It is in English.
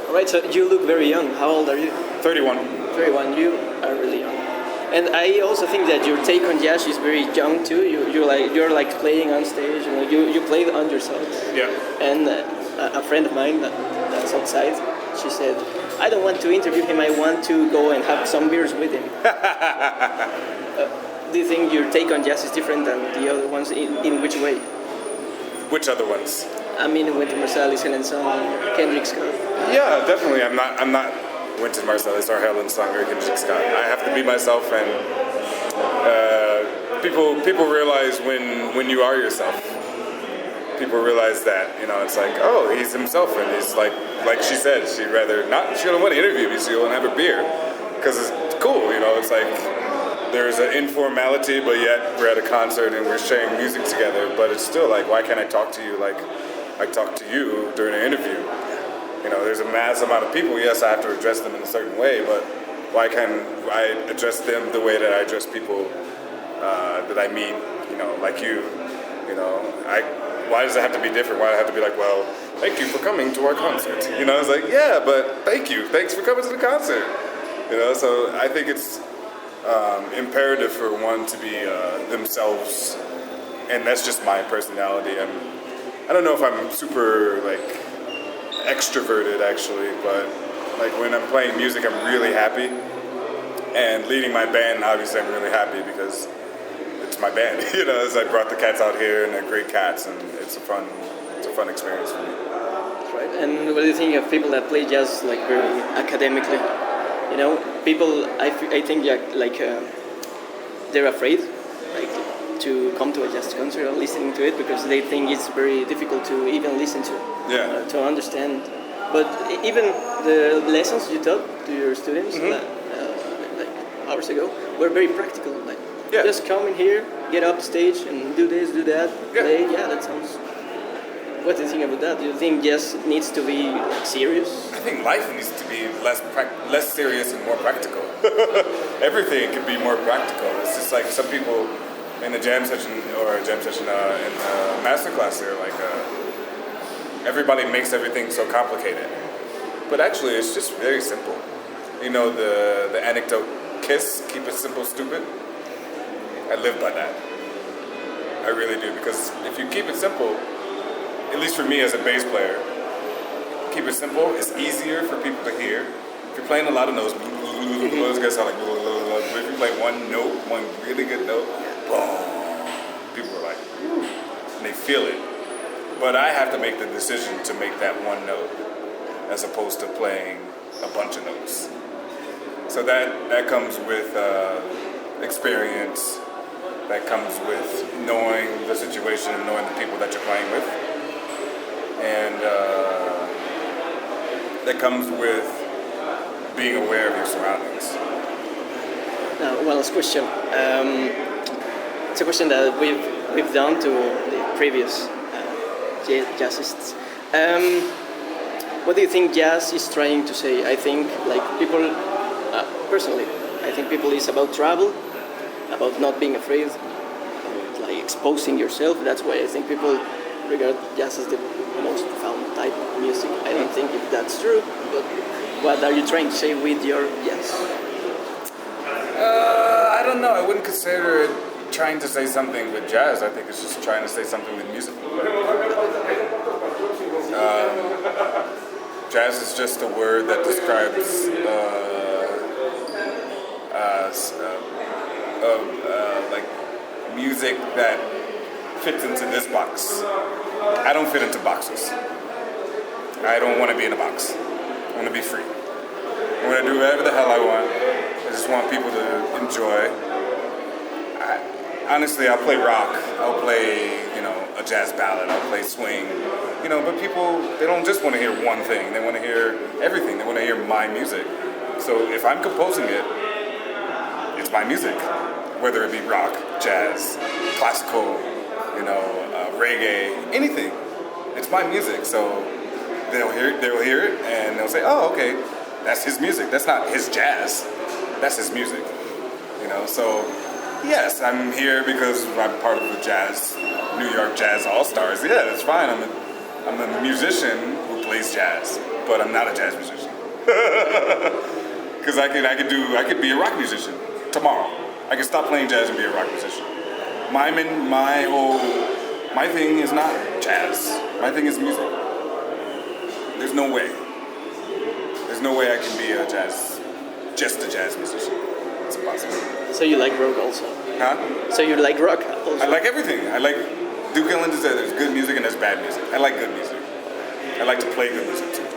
All right, so you look very young. How old are you? 31. 31. You are really young. And I also think that your take on jazz is very young too. You're like playing on stage. You play on yourself. Yeah. And a friend of mine that's outside, she said, I don't want to interview him. I want to go and have some beers with him. Do you think your take on jazz is different than the other ones? In which way? Which other ones? I mean, Wynton Marsalis, Helen Song, Kendrick Scott. Yeah, definitely. I'm not Wynton Marsalis or Helen Song or Kendrick Scott. I have to be myself, and people realize when you are yourself. People realize that, it's like, oh, he's himself, and he's like she said, she don't want to interview me, she want to have a beer, because it's cool, it's like, there's an informality, but yet we're at a concert and we're sharing music together, but it's still like, why can't I talk to you like I talk to you during an interview? There's a mass amount of people, yes, I have to address them in a certain way, but why can't I address them the way that I address people that I meet, like you, why does it have to be different? Why do I have to be like, well, thank you for coming to our concert? It's like, yeah, but thank you. Thanks for coming to the concert. So I think it's imperative for one to be themselves, and that's just my personality. I don't know if I'm super, extroverted, actually, but, when I'm playing music, I'm really happy. And leading my band, obviously, I'm really happy because it's my band, I brought the cats out here, and they're great cats, and it's a fun experience for me. That's right. And what do you think of people that play jazz very academically? People, I think they're afraid to come to a jazz concert or listening to it because they think it's very difficult to even listen to, to understand. But even the lessons you taught to your students hours ago were very practical. Just come in here, get up stage, and do this, do that. Yeah. Play. Yeah, that sounds. What do you think about that? Do you think jazz needs to be serious? I think life needs to be less serious and more practical. Everything can be more practical. It's just like some people in a jam session in a master class, they're like, everybody makes everything so complicated. But actually, it's just very simple. The anecdote, KISS, keep it simple, stupid. I live by that. I really do, because if you keep it simple, at least for me as a bass player, keep it simple, it's easier for people to hear. If you're playing a lot of notes, it's gonna sound like, but if you play one note, one really good note, people are like, and they feel it. But I have to make the decision to make that one note, as opposed to playing a bunch of notes. So that comes with experience, that comes with knowing the situation and knowing the people that you're playing with. And that comes with being aware of your surroundings. Now, one last question. It's a question that we've done to the previous jazzists. What do you think jazz is trying to say? I think, people, personally, I think people is about travel, about not being afraid, about, exposing yourself. That's why I think people regard jazz as the most profound type of music. I don't think if that's true, but what are you trying to say with your jazz? I don't know. I wouldn't consider it trying to say something with jazz. I think it's just trying to say something with music. Jazz is just a word that describes music that fits into this box. I don't fit into boxes. I don't want to be in a box. I want to be free. I want to do whatever the hell I want. I just want people to enjoy. Honestly, I'll play rock. I'll play, a jazz ballad. I'll play swing. But people, they don't just want to hear one thing. They want to hear everything. They want to hear my music. So if I'm composing it, it's my music. Whether it be rock, jazz, classical, reggae, anything. It's my music. So they'll hear it, and they'll say, oh, okay, that's his music. That's not his jazz. That's his music. So yes, I'm here because I'm part of the New York Jazz All-Stars. Yeah, that's fine. I'm a musician who plays jazz, but I'm not a jazz musician. Because I could be a rock musician tomorrow. I could stop playing jazz and be a rock musician. My thing is not jazz. My thing is music. There's no way. There's no way I can be just a jazz musician. It's impossible. So you like rock also? Huh? So you like rock also? I like everything. Duke Ellington said there's good music and there's bad music. I like good music. I like to play good music too.